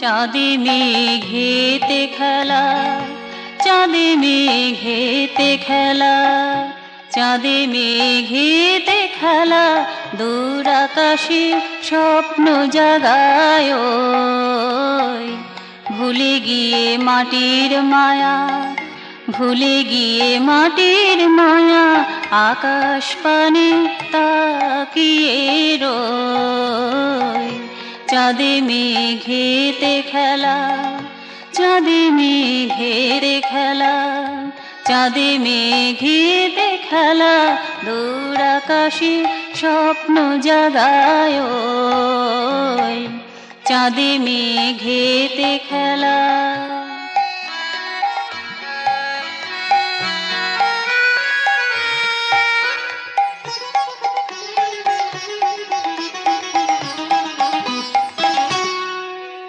চাঁদে মেঘেতে খেলা, চাঁদে মেঘেতে খেলা, চাঁদে মেঘেতে খেলা, দূর আকাশে স্বপ্ন জাগায়। ভুলে গিয়ে মাটির মায়া, ভুলে গিয়ে মাটির মায়া, আকাশ পানে তাকিয়ে রই। চাঁদে মেঘেতে খেলা, চাঁদে মেঘেতে খেলা, চাঁদে মেঘেতে খেলা, দূর আকাশে স্বপ্ন জাগায়। চাঁদে মেঘেতে খেলা।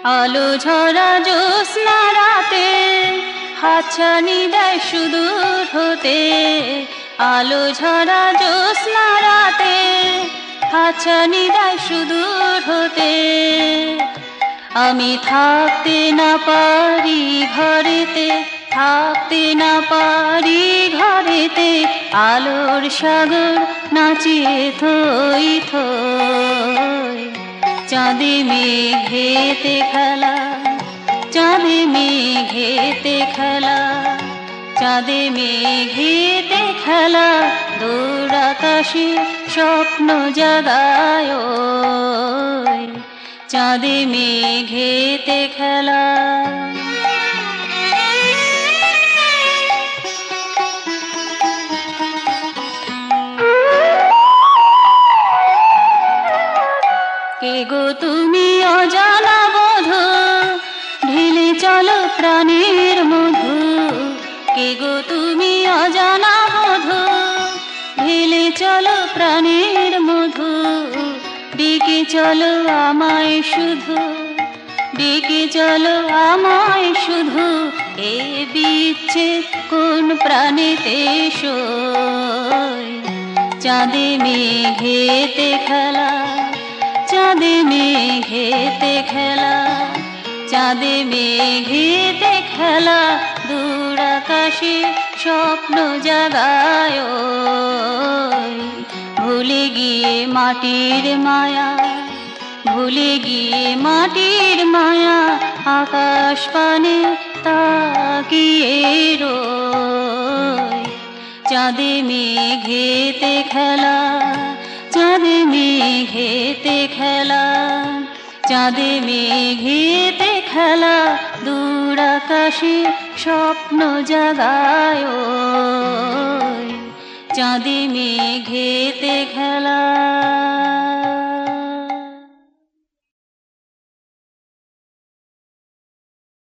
আলো ঝরা জ্যোৎস্না রাতে হাতছানি দেয় সুদূর হতে। আলো ঝরা জ্যোৎস্না রাতে হাতছানি দেয় সুদূর হতে। আমি থাকতে না পারি ঘরেতে, থাকতে না পারি ঘরেতে, আলোর সাগর নাচিয়ে থই থই। চাঁদে মেঘেতে খেলা, চাঁদে মেঘেতে খেলা, চাঁদে মেঘেতে খেলা, দূর আকাশে স্বপ্ন জাগায়। চাঁদে মেঘেতে খেলা। কে গো তুমি অজানা বধূ, ঢেলে চলো প্রাণের মধু। কে গো তুমি অজানা বধূ, ঢেলে চলো প্রাণের মধু। ডেকে চলো আমায় শুধু, ডেকে চলো আমায় শুধু, এ বিচ্ছেদ কোন প্রাণেতে সই। চাঁদে মেঘেতে খেলা, চাঁদে মেঘেতে খেলা, চাঁদে মেঘেতে খেলা, দূর আকাশে স্বপ্ন জাগায়। ভুলে গিয়ে মাটির মায়া, ভুলে গিয়ে মাটির মায়া, আকাশ পানে তাকিয়ে রই। চাঁদে মেঘেতে খেলা, চাঁদে মেঘেতে খেলা, চাঁদে মেঘেতে খেলা, দূর আকাশে স্বপ্ন জাগায়। চাঁদে মেঘেতে খেলা।